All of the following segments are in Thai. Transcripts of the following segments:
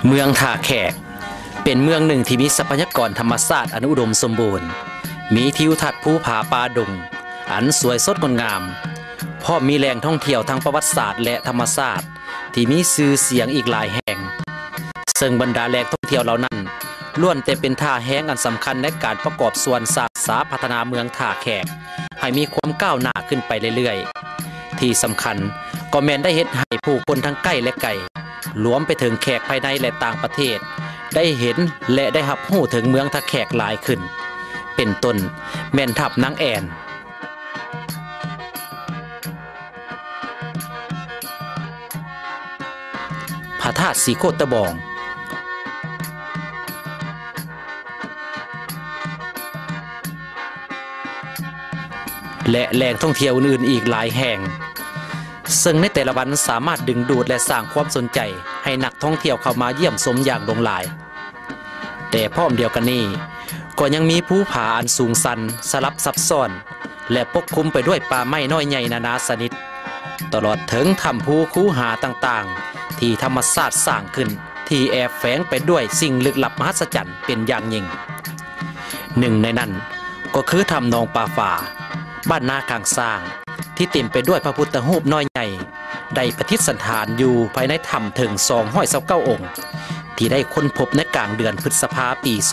เมืองท่าแขกเป็นเมืองหนึ่งที่มีทรัพยากรธรรมชาติอันอุดมสมบูรณ์มีทิวทัศน์ภูผาป่าดงอันสวยสดงดงามพร้อมมีแหล่งท่องเที่ยวทางประวัติศาสตร์และธรรมชาติที่มีชื่อเสียงอีกหลายแห่งซึ่งบรรดาแหล่งท่องเที่ยวเหล่านั้นล้วนแต่เป็นท่าแห่งอันสำคัญในการประกอบส่วนศึกษาพัฒนาเมืองท่าแขกให้มีความก้าวหน้าขึ้นไปเรื่อยๆที่สำคัญก็แม้นได้เฮ็ดให้ผู้คนทั้งใกล้และไกลรวมไปถึงแขกภายในและต่างประเทศได้เห็นและได้รับรู้ถึงเมืองท่าแขกหลายขึ้นเป็นต้นแม่นทับนางแอ่นพระธาตุสีโคตะบองและแหล่งท่องเที่ยวอื่นๆอีกหลายแห่งซึ่งในแต่ละวันสามารถดึงดูดและสร้างความสนใจให้นักท่องเที่ยวเข้ามาเยี่ยมชมอย่างหลงหลายแต่พร้อมเดียวกันนี้ก็ยังมีภูผาอันสูงชันสลับซับซ้อนและปกคลุมไปด้วยป่าไม้น้อยใหญ่นานาชนิดตลอดถึงถ้ำภูคูหาต่างๆที่ธรรมชาติสร้างขึ้นที่แอบแฝงไปด้วยสิ่งลึกลับมหัศจรรย์เป็นอย่างยิ่งหนึ่งในนั้นก็คือถ้ำนองป่าฝ่าบ้านนาคางสร้างที่เต็มไปด้วยพระพุทธรูปน้อยใหญ่ได้ประดิษฐานอยู่ภายในถ้ำถึง229 องค์ที่ได้ค้นพบในกลางเดือนพฤษภาคมปี 2004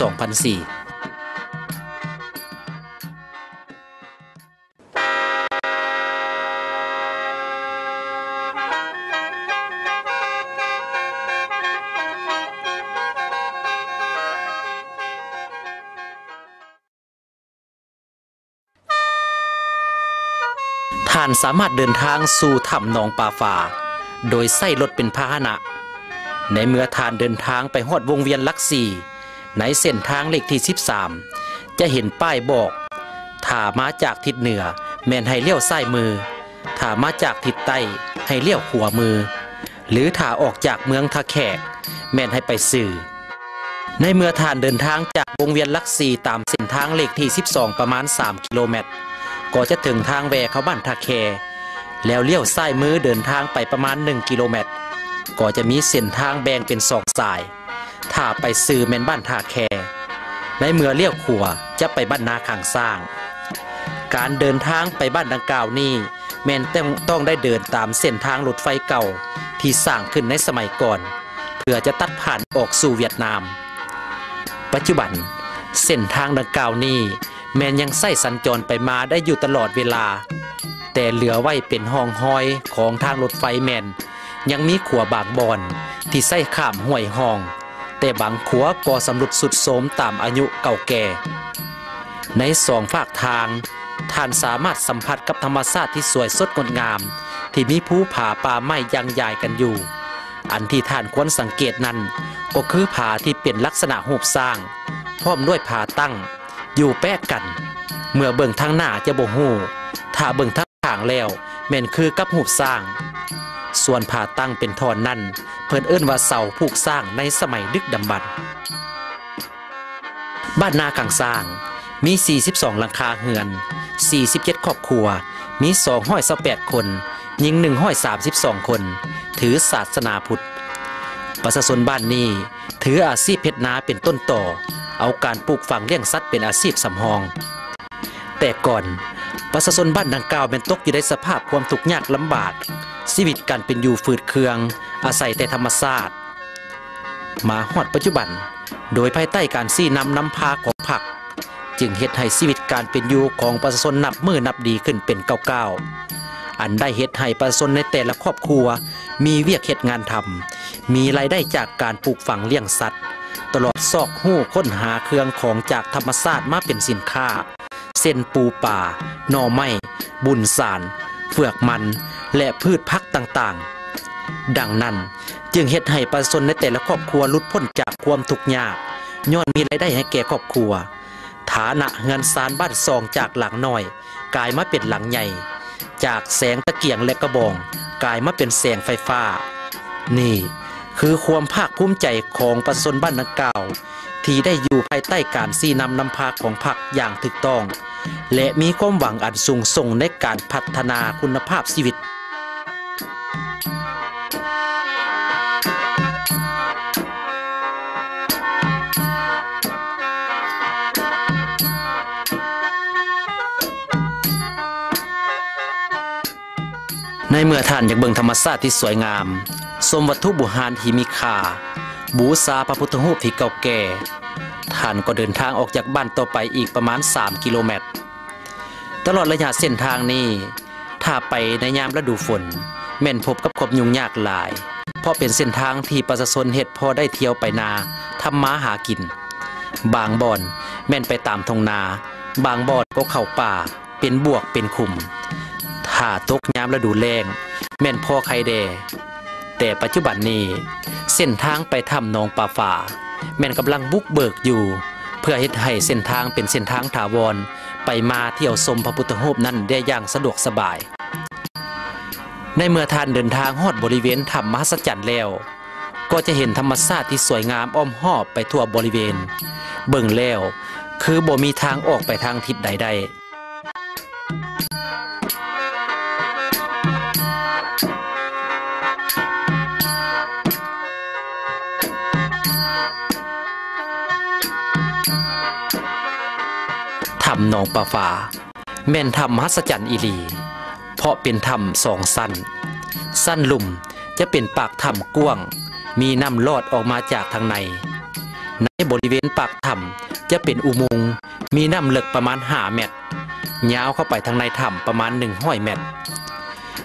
ท่านสามารถเดินทางสู่ถ้ำหนองป่าฝ่าโดยใช้รถเป็นพาหนะในเมื่อท่านเดินทางไปฮอดวงเวียนหลักสี่ในเส้นทางเลขที่13จะเห็นป้ายบอกถ้ามาจากทิศเหนือแม่นให้เลี้ยวซ้ายมือถ้ามาจากทิศใต้ให้เลี้ยวขวามือหรือถ้าออกจากเมืองท่าแขกแม่นให้ไปสื่อในเมื่อท่านเดินทางจากวงเวียนหลักสี่ตามเส้นทางเลขที่12ประมาณ3 กิโลเมตรก็จะถึงทางแวเข้าบ้านท่าแคแล้วเลี้ยวซ้ายมือเดินทางไปประมาณ1 กิโลเมตรก็จะมีเส้นทางแบ่งเป็น2 สายถ้าไปซื้อแม่นบ้านท่าแคในเมื่อเลี้ยวขวาจะไปบ้านนาคางสร้างการเดินทางไปบ้านดังกล่าวนี้แม่นต้องได้เดินตามเส้นทางรถไฟเก่าที่สร้างขึ้นในสมัยก่อนเพื่อจะตัดผ่านออกสู่เวียดนามปัจจุบันเส้นทางดังกล่าวนี้แม้นยังใช้สัญจรไปมาได้อยู่ตลอดเวลาแต่เหลือไว้เป็นห้องห้อยของทางรถไฟแม่นยังมีขัวบางบอนที่ใช้ข้ามห้วยห้องแต่บางขัวก็สำรุดสุดโทรมตามอายุเก่าแก่ใน2 ฝากทางท่านสามารถสัมผัสกับธรรมชาติที่สวยสดงดงามที่มีภูผาป่าไม้ยังใหญ่กันอยู่อันที่ท่านควรสังเกตนั้นก็คือผาที่เป็นลักษณะรูปสร้างพร้อมด้วยผาตั้งอยู่แปะกันเมื่อเบิ่งทางหน้าจะบ่ฮู้ถ้าเบิ่งทางข้างแล้วแม่นคือกับรูปสร้างส่วนผาตั้งเป็นท่อนนั้นเพิ่นเอิ้นว่าเสาผูกสร้างในสมัยดึกดำบรรพ์บ้านนาคางสร้างมี42หลังคาเรือน47ครอบครัวมี228 คนหญิง132 คนถือศาสนาพุทธประชาชนบ้านนี้ถืออาชีพเฮ็ดนาเป็นต้นต่อเอาการปลูกฝังเลี้ยงสัตว์เป็นอาชีพสำรองแต่ก่อนประชาชนบ้านดังกล่าวเป็นตกอยู่ในสภาพความทุกข์ยากลำบากชีวิตการเป็นอยู่ฝืดเคืองอาศัยแต่ธรรมชาติมาฮอดปัจจุบันโดยภายใต้การซี่นำพาของพรรคจึงเฮ็ดให้ชีวิตการเป็นอยู่ของประชาชนนับมื้อนับดีขึ้นเป็นก้าวๆอันได้เฮ็ดให้ประชาชนในแต่ละครอบครัวมีเวียกเฮ็ดงานทำมีรายได้จากการปลูกฝังเลี้ยงสัตว์ตลอดซอกหู้ค้นหาเครื่องของจากธรรมชาติมาเป็นสินค้าเส้นปูป่าหน่อไม้บุญสารเฟือกมันและพืชพักต่างๆดังนั้นจึงเฮ็ดให้ประชาชนในแต่ละครอบครัวหลุดพ้นจากความทุกข์ยากย้อนมีรายได้ให้แก่ครอบครัวฐานะเงินซานบ้านซองจากหลังน้อยกลายมาเป็นหลังใหญ่จากแสงตะเกียงและกระบองกลายมาเป็นแสงไฟฟ้านี่คือความภาคภูมิใจของประชาชนบ้านดังกล่าวที่ได้อยู่ภายใต้การซี่นำพาของพรรคอย่างถูกต้องและมีความหวังอันสูงส่งในการพัฒนาคุณภาพชีวิต ข ในเมื่อท่านอยากเบิ่งธรรมชาติที่สวยงามชมวัตถุโบราณที่มีค่าบูชาพระพุทธรูปที่เก่าแก่ท่านก็เดินทางออกจากบ้านต่อไปอีกประมาณ3 กิโลเมตรตลอดระยะเส้นทางนี้ถ้าไปในยามฤดูฝนแม่นพบกับความยุ่งยากหลายเพราะเป็นเส้นทางที่ประชาชนเฮ็ดพอได้เที่ยวไปนาทำมาหากินบางบ่อนแม่นไปตามทงนาบางบ่อนก็เข้าป่าเป็นบวกเป็นคุมถ้าตกยามฤดูแล้งแม่นพอไข่แดแต่ปัจจุบันนี้เส้นทางไปถ้ำหนองปลาฝาแม่นกำลังบุกเบิกอยู่เพื่อเฮ็ดให้เส้นทางเป็นเส้นทางถาวรไปมาเที่ยวชมพระพุทธรูปนั้นได้อย่างสะดวกสบายในเมื่อท่านเดินทางฮอดบริเวณถ้ำมหัศจรรย์แล้วก็จะเห็นธรรมชาติที่สวยงามอ้อมรอบไปทั่วบริเวณเบิ่งแล้วคือบ่มีทางออกไปทางทิศใดได้ถ้ำหนองปลาฝาแม่นถ้ำมหัศจรรย์อีหลีเพราะเป็นถ้ำ2 สั้นลุ่มจะเป็นปากถ้ำกว้างมีน้ำลอดออกมาจากทางในบริเวณปากถ้ำจะเป็นอุโมงค์มีน้ำลึกประมาณ5 เมตรยาวเข้าไปทางในถ้ำประมาณ100 เมตร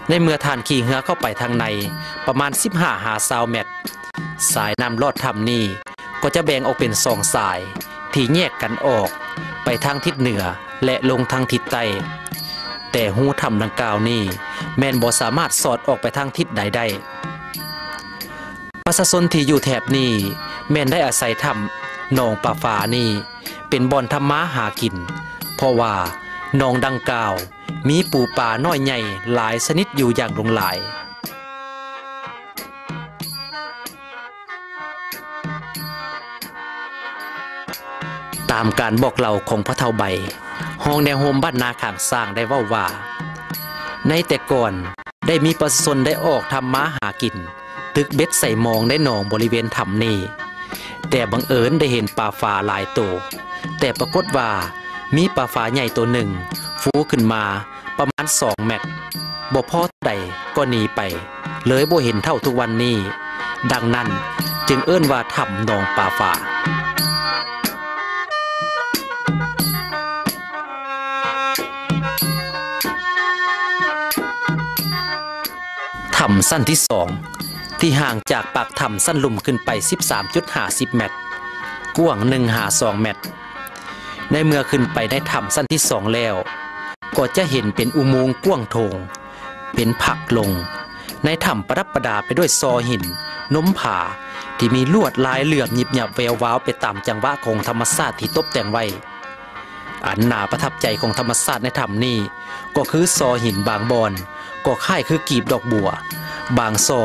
ในเมื่อท่านขี่เรือเข้าไปทางในประมาณ15-20 เมตรสายน้ำลอดถ้ำนี้ก็จะแบ่งออกเป็น2 สายที่แยกกันออกไปทางทิศเหนือและลงทางทิศใต้แต่หูถ้ำดังกล่าวนี้แม่นบ่สามารถสอดออกไปทางทิศใดได้ประชาชนที่อยู่แถบนี้แม่นได้อาศัยถ้ำหนองปลาฝานี้เป็นบ่อนทำมาหากินเพราะว่าหนองดังกล่าวมีปูปลาน้อยใหญ่หลายชนิดอยู่อย่างหลงหลายตามการบอกเล่าของพระเฒ่าใบห้องแนวโฮมบ้านนาข้างสร้างได้เว้าว่าในแต่ก่อนได้มีประชาชนได้ออกทำมาหากินตึกเบ็ดใส่มองได้หนองบริเวณถ้ำนี้แต่บังเอิญได้เห็นปลาฝาหลายตัวแต่ปรากฏว่ามีปลาฝาใหญ่ตัวหนึ่งฟูขึ้นมาประมาณ2 เมตรบ่พอใดก็หนีไปเลยบ่เห็นเท่าทุกวันนี้ดังนั้นจึงเอิ้นว่าถ้ำหนองปลาฝาถ้ำสั้นที่2ที่ห่างจากปากถ้ำสั้นลุ่มขึ้นไป 13.50 เมตรกว้าง1-2 เมตรในเมื่อขึ้นไปได้ถ้ำสั้นที่2แล้วก็จะเห็นเป็นอุโมงค์กว้างโถงเป็นผักลงในถ้ำประดับประดาไปด้วยซอหินน้มผาที่มีลวดลายเหลื่อมหยิบหยับแวววาวไปตามจังหวะของธรรมชาติที่ตกแต่งไว้อันน่าประทับใจของธรรมชาติในถ้ำนี้ก็คือซอหินบางบอนก็คล้ายคือกีบดอกบัวบางซอ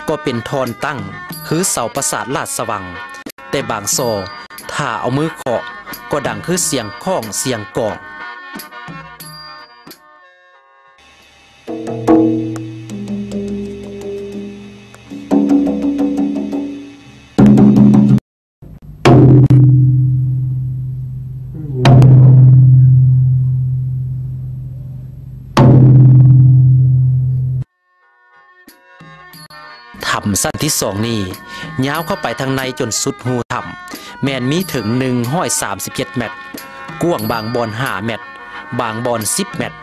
ก็เป็นทอนตั้งคือเสาปราสาทลาดสว่างแต่บางซอถ้าเอามือเคาะก็ดังคือเสียงข้องเสียงกองถ้ำสั้นที่2นี้ยาวเข้าไปทางในจนสุดหูถ้ำแม่นมีถึง137 เมตรกว้างบางบอน5 เมตรบางบอน10 เมตร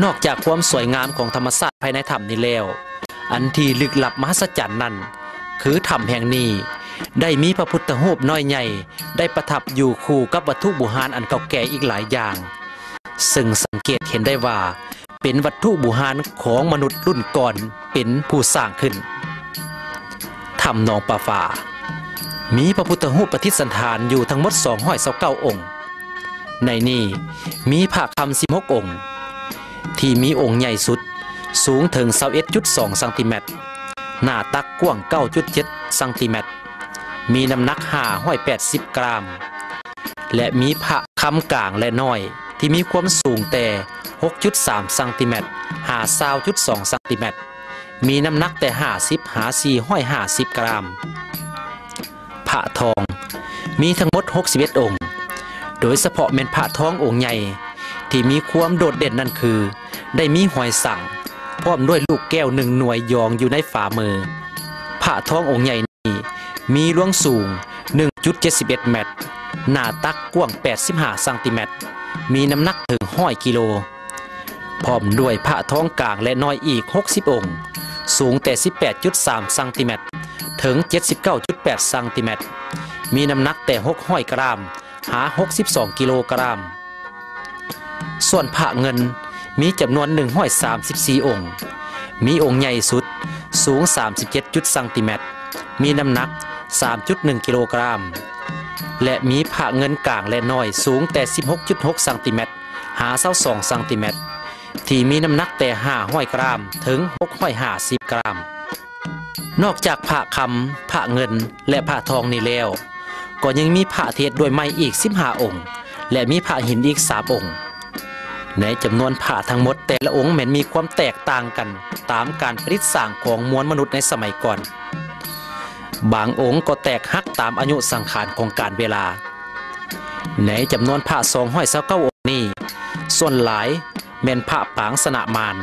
นอกจากความสวยงามของธรรมชาติภายในถ้ำนี้แล้วอันที่ลึกลับมหัศจรรย์นั้นคือถ้ำแห่งนี้ได้มีพระพุทธรูปน้อยใหญ่ได้ประทับอยู่คู่กับวัตถุโบราณอันเก่าแก่อีกหลายอย่างซึ่งสังเกตเห็นได้ว่าเป็นวัตถุโบราณของมนุษย์รุ่นก่อนเป็นผู้สร้างขึ้นถ้ำหนองปลาฝามีพระพุทธรูปประดิษฐานอยู่ทั้งหมด229 องค์ในนี้มีพระคำ16 องค์ที่มีองค์ใหญ่สุดสูงถึง 21.2 ซนหน้าตักกว้าง 9.7 ซนมีน้ำหนัก580 กรัมและมีพระคำกลางและน้อยที่มีความสูงแต่ 6.3 ซนหา 20.2 ซนมีน้ำหนักแต่450 กรัมพระทองมีทั้งหมด61 องค์โดยเฉพาะแม่นพระทององค์ใหญ่ที่มีความโดดเด่นนั่นคือได้มีหอยสัง พร้อมด้วยลูกแก้ว1 หน่วยยองอยู่ในฝ่ามือพระทององค์ใหญ่นี้มีหลวงสูง 1.71 เมตรหน้าตักกว้าง85 เซนติเมตรมีน้ำหนักถึง100 กิโลพร้อมด้วยพระทองกลางและน้อยอีก60 องค์สูงแต่ 18.3 เซนติเมตรถึง 79.8 เซนติเมตรมีน้ำหนักแต่600 กรัมหา62 กิโลกรัมส่วนพระเงินมีจำนวน134 องค์มีองค์ใหญ่สุดสูง 37 เซนติเมตรมีน้ำหนัก 3.1 กิโลกรัมและมีพระเงินกลางและน้อยสูงแต่ 16.6 เซนติเมตรหา22 เซนติเมตรที่มีน้ำหนักแต่500 กรัมถึง650 กรัมนอกจากพระคำพระเงินและพระทองนี่แล้วก็ยังมีพระเทศด้วยไม้อีก15 องค์และมีพระหินอีก3 องค์ในจำนวนพระทั้งหมดแต่ละองค์แม้นมีความแตกต่างกันตามการประดิษฐ์สร้างของมวลมนุษย์ในสมัยก่อนบางองค์ก็แตกหักตามอายุสังขารของการเวลาในจำนวนพระ229 องค์นี้ส่วนหลายแม่นพระปางสนะมาร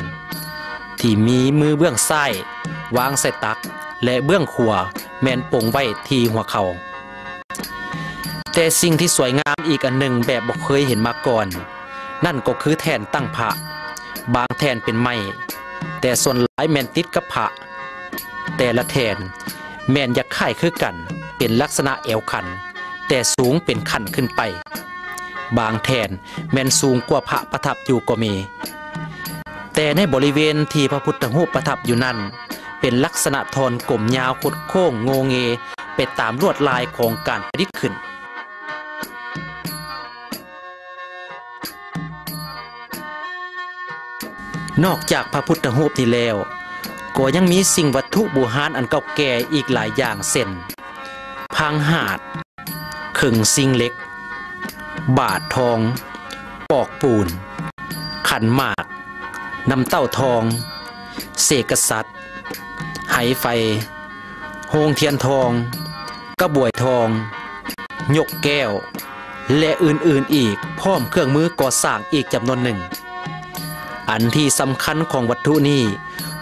ที่มีมือเบื้องซ้ายวางใส่ตักและเบื้องขวาแม่นโป่งไว้ที่หัวเขาแต่สิ่งที่สวยงามอีกอันหนึ่งแบบบ่เคยเห็นมาก่อนนั่นก็คือแท่นตั้งพระบางแท่นเป็นไม้แต่ส่วนหลายแม่นติดกับพระแต่ละแท่นแม่นยักษ์ข่ายคือกันเป็นลักษณะแอวขันแต่สูงเป็นขันขึ้นไปบางแท่นแม่นสูงกว่าพระประทับอยู่ก็มีแต่ในบริเวณที่พระพุทธรูปประทับอยู่นั้นเป็นลักษณะทอนกลมยาวคดโค้งโงเงไปตามลวดลายของการประดิษฐ์ขึ้นนอกจากพระพุทธรูปนี้แล้วก็ยังมีสิ่งวัตถุโบราณอันเก่าแก่อีกหลายอย่างเช่นพางหาดขึงซิงเล็กบาททองปอกปูนขันหมากน้ำเต้าทองเสกสัตว์ไหไฟโฮงเทียนทองกระบวยทองยกแก้วและอื่นๆอีกพร้อมเครื่องมือก่อสร้างอีกจำนวนหนึ่งอันที่สำคัญของวัตถุนี้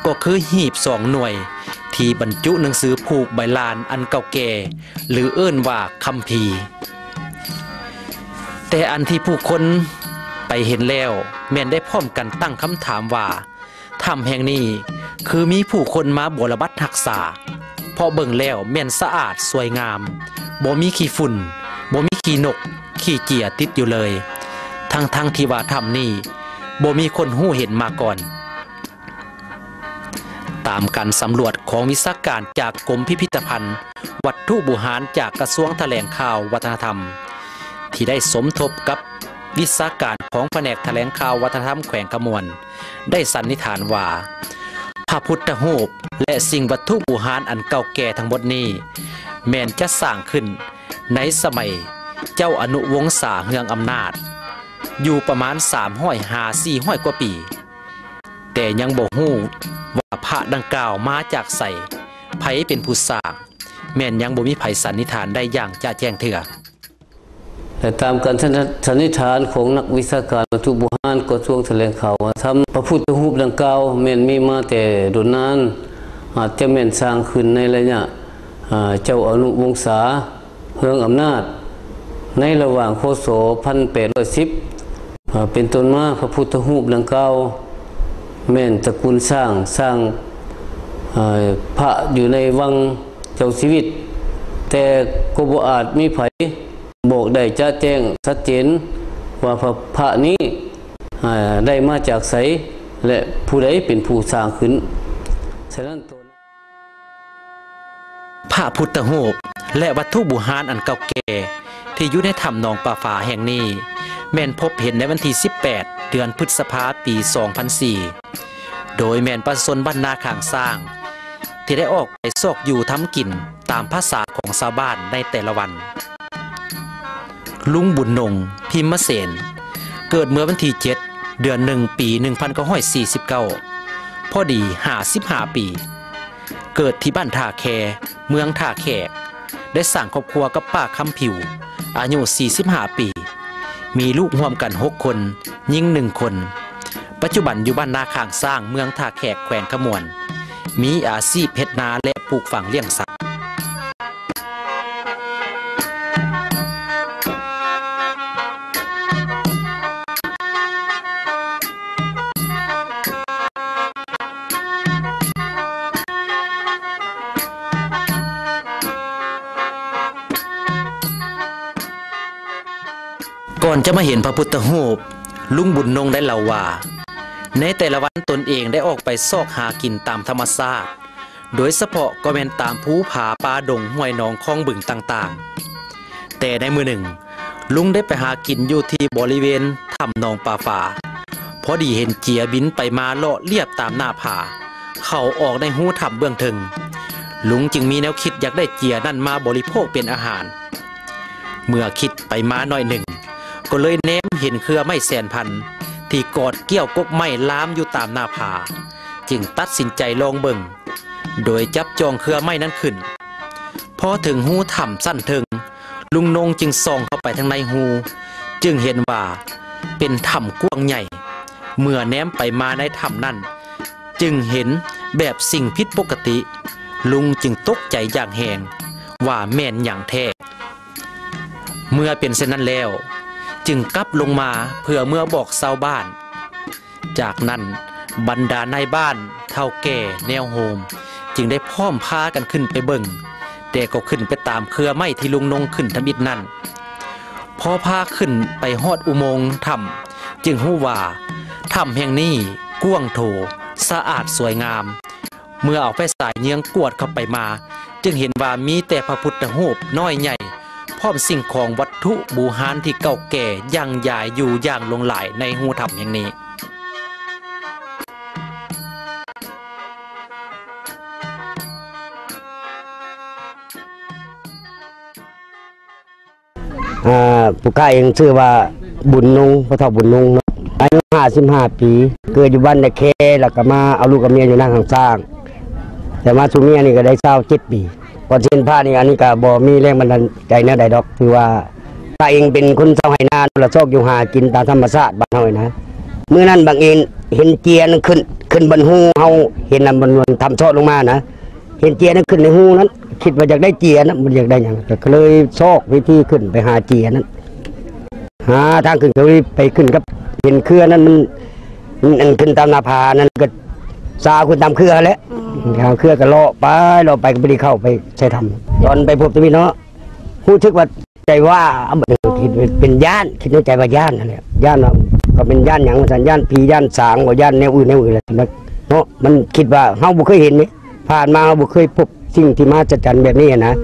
ก็คือหีบ2 หน่วยที่บรรจุหนังสือผูกใบลานอันเก่าแก่หรือเอิ้นว่าคัมภีร์แต่อันที่ผู้คนไปเห็นแล้วแม่นได้พร้อมกันตั้งคำถามว่าถ้ำแห่งนี้คือมีผู้คนมาบรบัดรักษาเพราะเบิ่งแล้วแม่นสะอาดสวยงามบ่มีขี้ฝุ่นบ่มีขี้นกขี้เจียติดอยู่เลยทั้งที่ว่าถ้ำนี้บ่มีคนหู้เห็นมาก่อนตามการสำรวจของวิชาการจากกรมพิพิธภัณฑ์วัตถุโบราณจากกระทรวงแถลงข่าววัฒนธรรมที่ได้สมทบกับวิชาการของแผนกแถลงข่าววัฒนธรรมแขวงขมวนได้สันนิษฐานว่าพระพุทธรูปและสิ่งวัตถุโบราณอันเก่าแก่ทั้งหมดนี้แม้นจะสร้างขึ้นในสมัยเจ้าอนุวงศาเฮืองอำนาจอยู่ประมาณ300-400 กว่าปีแต่ยังบ่ฮู้ว่าพระดังกล่าวมาจากไสไผเป็นผู้สร้างแม่นยังบ่มีไผสันนิษฐานได้อย่างจะแจ้งเถื่อแต่ตามการสันนิษฐานของนักวิชาการวัตถุโบราณกระทรวงแถลงข่าวว่าทำพระพุทธรูปดังกล่าวแม่นมีมาแต่โดนนานอาจจะแม่นสร้างขึ้นในระยะเจ้าอนุวงศาเฮืองอำนาจในระหว่างพ.ศ. 1810เป็นต้นมาพระพุทธรูปดังกล่าวแม่นตระกูลสร้างพระอยู่ในวังเจ้าชีวิตแต่ก็บ่อาจมีไผบอกได้จะแจ้งชัดเจนว่าพระนี้ได้มาจากไสและผู้ใดเป็นผู้สร้างขึ้นฉะนั้นพระพุทธรูปและวัตถุโบราณอันเก่าแก่ที่อยู่ในถ้ำหนองปลาฝาแห่งนี้แม่นพบเห็นในวันที่18 เดือนพฤษภาคม ปี 2004 โดยแม่นประชาชนบ้านนาข้างสร้างที่ได้ออกไปซอกอยู่ทำกินตามภาษาของชาวบ้านในแต่ละวันลุงบุญนงพิมพ์เสนเกิดเมื่อวันที่7 เดือน 1 ปี 1949พอดี55 ปีเกิดที่บ้านท่าแคเมืองท่าแขกได้สร้างครอบครัวกับป้าคำผิวอายุ45 ปีมีลูกร่วมกัน6 คนหญิง1 คน ปัจจุบันอยู่บ้านนาข้างสร้างเมืองท่าแขกแขวงขมวนมีอาชีพเฮ็ดนาและปลูกฝังเลี้ยงสัตว์ก่อนจะมาเห็นพระพุทธรูปลุงบุญนงได้เล่าว่าในแต่ละวันตนเองได้ออกไปซอกหากินตามธรรมชาติโดยเฉพาะก็แม่นตามภูผาป่าดงห้วยหนองคลองบึงต่างๆแต่ในมือหนึ่งลุงได้ไปหากินอยู่ที่บริเวณถ้ำหนองป่าฝาพอดีเห็นเจียบินไปมาเลาะเลียบตามหน้าผาเข้าออกในหูถ้ำเบื้องถึงลุงจึงมีแนวคิดอยากได้เจียนั่นมาบริโภคเป็นอาหารเมื่อคิดไปมาหน่อยหนึ่งก็เลยแนมเห็นเครือไม้แสนพันที่กอดเกี่ยวกกไม้ล้ามอยู่ตามหน้าผาจึงตัดสินใจลองเบิ่งโดยจับจองเครือไม้นั้นขึ้นพอถึงหูถ้ำสั้นถึงลุงนงจึงส่องเข้าไปทางในหูจึงเห็นว่าเป็นถ้ำกว้างใหญ่เมื่อแนมไปมาในถ้ำนั้นจึงเห็นแบบสิ่งผิดปกติลุงจึงตกใจอย่างแหงว่าแม่นอย่างแท้เมื่อเป็นเช่นนั้นแล้วจึงกลับลงมาเพื่อเมื่อบอกชาวบ้านจากนั้นบรรดาในบ้านเฒ่าแก่แนวโฮมจึงได้พร้อมพากันขึ้นไปเบิ่งแต่ก็ขึ้นไปตามเครือไม้ที่ลุงนงขึ้นทำอิฐนั้นพอพาขึ้นไปฮอดอุโมงค์ถ้ำจึงรู้ว่าถ้ำแห่งนี้กว้างโถสะอาดสวยงามเมื่อเอาไฟฉายเยื้องกวดเข้าไปมาจึงเห็นว่ามีแต่พระพุทธรูปน้อยใหญ่พร้อมสิ่งของวัตถุบูชาที่เก่าแก่ยังใหญ่อยู่อย่างหลงหลายในหูถ้ำแห่งนี้ผู้ข้าเองชื่อว่าบุญนงพระเฒ่าบุญนงอายุ55 ปีเกิดอยู่บ้านในแคแล้วก็มาเอาลูกกับเมียอยู่นั่งข้างสร้างแต่มาสู่เมียนี่ก็ได้27 ปีก่อนเช่นผ้านี่อันนี้ก็บ่มีแรงบันดาลใจแนวใดดอกคือว่าข้าเองเป็นคนชาวไหนาละซอกอยู่หากินตามธรรมชาติบ้านเฮานะเมื่อนั้นบางเองเห็นเจียนขึ้นบนหูเฮาเห็นนั้นบนทำโทษลงมานะเห็นเจียนั้นขึ้นในหูนั้นคิดว่าอยากได้เจียนะมันอยากได้หยังก็เลยซอกวิธีขึ้นไปหาเจียนั้นหาทางขึ้นก็ไปขึ้นกับเห็นเครือนั้นมันขึ้นตามหน้าผานั้นก็ซาขึ้นตามเครือแล้วเครือก็เลาะไปก็ไม่ได้เข้าไปใช้ทำตอนไปพบตัวนี้เนาะรู้สึกว่าใจว่าคิดเป็นย่านคิดในใจว่าย่านนั่นแหละย่านก็เป็นย่านอย่างว่าย่านผีย่านสางว่าย่านแนวอื่นอะไรเนาะมันคิดว่าเฮาบ่เคยเห็นไหมผ่านมาเฮาบ่เคยพบสิ่งที่มาจัดการแบบนี้นะ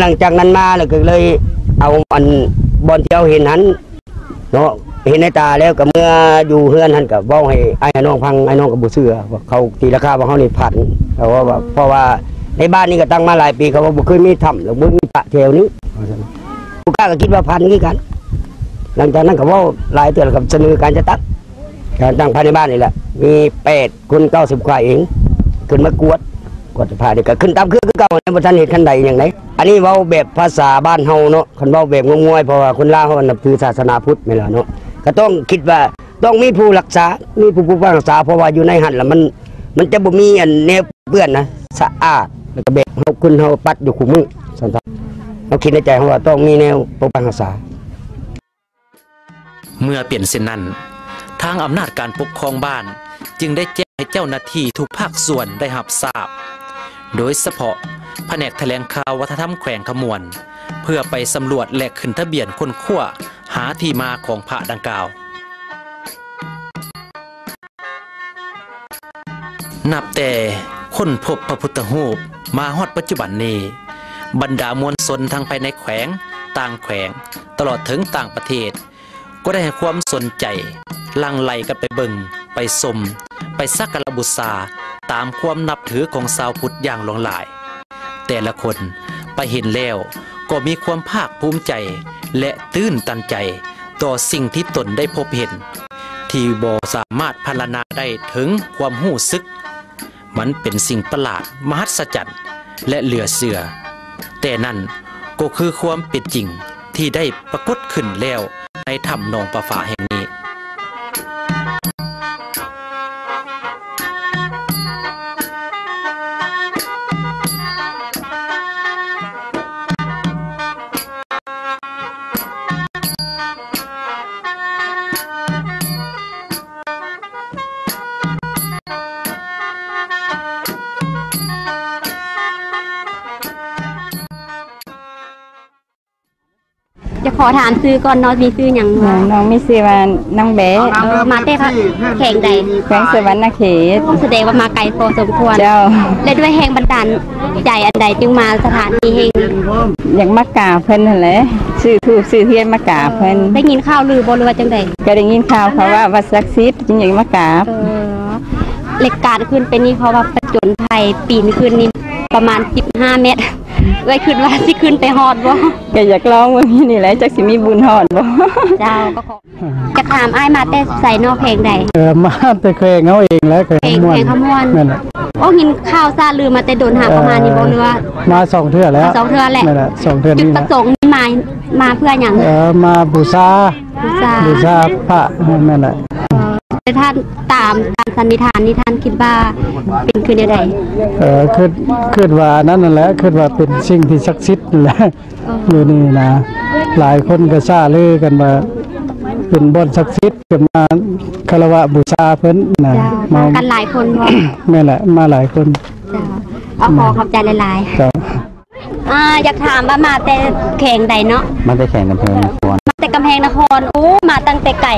หลังจากนั้นมาแล้วก็เลยเอาอันบอลที่เราเห็นนั้นเนาะเห็นในตาแล้วก็เมื่ออยู่เฮือนท่านก็บอกให้ไอ้น้องพังไอ้น้องกับบุเสือเขาตีราคาว่าเขาในผันเขาว่าเพราะว่าในบ้านนี้ก็ตั้งมาหลายปีเขาว่าบุเคยมีถ้ำหรือบุมีพระแถวนี้ผู้กล้าก็คิดว่าพันนี้กันหลังจากนั้นเขาว่าหลายเตือนกับเสนอการจะตั้งภายในบ้านนี่แหละมี8 คน 90 กว่าเองขึ้นมากวดผ่านี่ก็ขึ้นตามเครื่องคือเก่าในบริษัทเหตุขันใดอย่างไรอันนี้เว้าแบบภาษาบ้านเฮาเนาะคนเว้าแบบงงๆเพราะว่าคนลาวเขานับถือศาสนาพุทธไม่ล่ะเนาะก็ต้องคิดว่าต้องมีผู้รักษามีผู้ปกปักรักษาเพราะว่าอยู่ในหันแล้วมันจะบ่มีอันแนวเปื้อนนะสะอาดแล้วก็แบบเฮาคุณเฮาปัดอยู่คู่มือสันตเราคิดในใจว่าต้องมีแนวปกปักรักษาเมื่อเปลี่ยนเส้นนั้นทางอำนาจการปกครองบ้านจึงได้แจ้งให้เจ้าหน้าที่ทุกภาคส่วนได้รับทราบโดยเฉพาะแผนกแถลงข่าววัฒนธรรมแขวงขมวนเพื่อไปสำรวจและขึ้นทะเบียนค้นคว้าหาที่มาของพระดังกล่าวนับแต่ค้นพบพระพุทธรูปมาฮอดปัจจุบันนี้บรรดามวลชนทั้งภายในแขวงต่างแขวงตลอดถึงต่างประเทศก็ได้ให้ความสนใจหลั่งไหลกันไปเบิ่งไปชมไปสักการะบูชาตามความนับถือของชาวพุทธอย่างหลงหลายแต่ละคนไปเห็นแล้วก็มีความภาคภูมิใจและตื้นตันใจต่อสิ่งที่ตนได้พบเห็นที่บ่สามารถพรรณนาได้ถึงความรู้สึกมันเป็นสิ่งประหลาดมหัศจรรย์และเหลือเชื่อแต่นั่นก็คือความเป็นจริงที่ได้ปรากฏขึ้นแล้วในถ้ำหนองปลาฝาแห่งนี้ ขอถามซื้อก่อนเนาะมีซื้ออย่าง น้องมีชื่อว่าน้องแบะ มาเต้ค่ะแข่งใด แขวงสวรรณเขต แสดงว่ามาไกลพอสมควร เจ้า และด้วยแห่งบันดาลใจอันใดจึงมาสถานที่แห่ง อยากมากราบเพิ่นนั่นแหละชื่อทูบชื่อเทียนมากราบเพิ่น ได้ยินข่าวลือบ่หรือว่าจังใด ก็ได้ยินข่าวเขาว่าวัดศักดิ์สิทธิ์จึงอยากมากราบ เหล็กการขึ้นเป็นนี่เพราะว่าประจนภัยปีนขึ้นนี่ประมาณ15 เมตรเลยคิดว่าสิขึ้นไปฮอดบ่ ก็อยากลองเบิ่งนี่แหละจักสิมีบุญฮอดบ่ เจ้าก็ขอจะถามอ้ายมาแต่ใส่นอกเพลงใด มาแต่เคยเอาเองแล้วเคย เพลง ม่วน ขมวน นั่นแหละ โอ้หินข้าวซาลือมาแต่โดนหาประมาณนี้บ่หรือว่า มา2 เทื่อแล้ว สองเทื่อแหละ นั่นแหละ2 เทื่อ จุด นี้ ประ นะ สงค์นี่มาเพื่ออย่าง มาบูชา บูชา พระนั่นแหละ แต่ท่านตามสันนิษฐานนี่ท่านคิดว่าเป็นคือใด คิดว่านั่นแหละคิดว่าเป็นสิ่งที่ศักดิ์สิทธิ์นั่นแหละอยู่นี่นะหลายคนก็ทราบลือกันว่าเป็นบ่อนศักดิ์สิทธิ์ก็มาคารวะบูชาเพิ่นนะ ๆมากันหลายคนบ่ นั่นแหละมาหลายคน เอาขอขอบใจหลาย ครับ ๆอยากถามว่ามาแต่แข่งใดเนาะ มันได้แข่งกันเพิ่นนคร มาแต่กำแพงนครโอ้มาตั้งแต่ไก่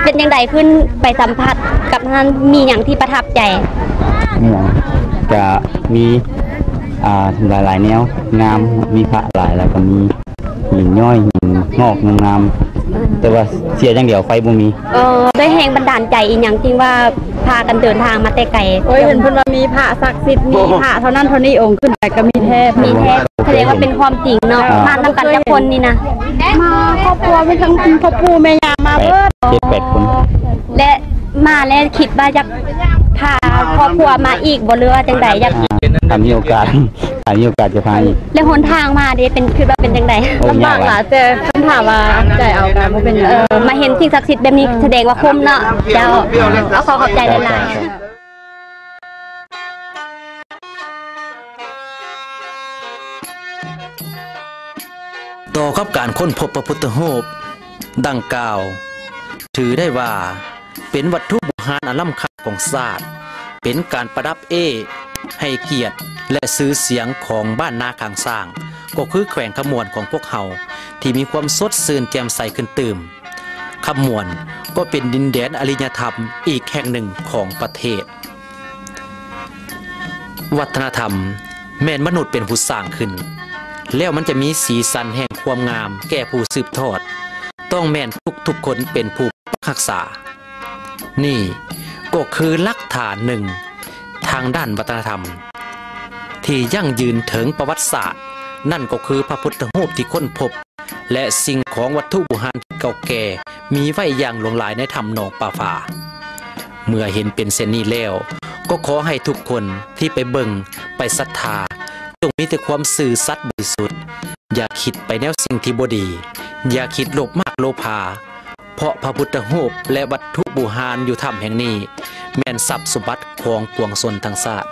เป็นยังไงขึ้นไปสัมผัสกับท่านมีอย่างที่ประทับใจ นี่หยังจะมีหลายๆแนวงามมีพระหลายแล้วก็มีหินย่อยหินงอกงามๆแต่ว่าเสียอย่างเดียวไฟบ่มี ด้วยแหงบันดาลใจอีกอย่างที่ว่าพากันเดินทางมาแต่ไกล โอ้ยเห็นเพิ่นว่ามีพระศักดิ์สิทธิ์มีพระเท่านั้นเท่านี้องค์ขึ้นไปก็มีแท้ มีแท้แสดงว่าเป็นความจริงเนาะมาทำกันกับคนนี่นะ มาครอบครัวเป็นทั้งพ่อปู่แม่ย่ามาเบิด 7-8 คน และมาแล้วคิดว่าอยากพาครอบครัวมาอีกบ่เรือว่าจังใดอยาก ถ้ามีโอกาสจะพาอีก แล้วหนทางมาเด้เป็นคือว่าเป็นจังใด โอ้ยากว่ะ แต่คำถามว่าใจเอากันบ่เป็นหยัง มาเห็นสิ่งศักดิ์สิทธิ์แบบนี้แสดงว่าคุ้มเนาะเจ้าเอาขอบใจหลายๆ ต่อกับการค้นพบพระพุทธรูปดังกล่าว ถือได้ว่าเป็นวัตถุโบราณอันล้ำค่าของศาสตร์เป็นการประดับให้เกียรติและซื้อเสียงของบ้านนาคางสร้าง ก็คือแขวงขมวนของพวกเขาที่มีความสดชื่นแจ่มใสขึ้นตื่มขมวนก็เป็นดินแดนอริยธรรมอีกแห่งหนึ่งของประเทศ วัฒนธรรมแม่นมนุษย์เป็นผู้สร้างขึ้น แล้วมันจะมีสีสันแห่งความงามแก่ผู้สืบทอด ต้องแม่นทุกคนเป็นผู้รักษา นี่ก็คือหลักฐานหนึ่งทางด้านวัฒนธรรม ที่ยั่งยืนถึงประวัติศาสตร์ นั่นก็คือพระพุทธรูปที่ค้นพบ และสิ่งของวัตถุโบราณที่เก่าแก่มีไว้อย่างหลงหลายในถ้ำหนองป่าฝาเมื่อเห็นเป็นเช่นนี้แล้วก็ขอให้ทุกคนที่ไปเบิ่งไปศรัทธาจงมีแต่ความซื่อสัตย์บริสุทธิ์อย่าคิดไปแนวสิ่งที่บ่ดีอย่าคิดโลภมากโลภาเพราะพระพุทธรูปและวัตถุโบราณอยู่ถ้ำแห่งนี้แม่นทรัพย์สมบัติของปวงชนทั้งชาติ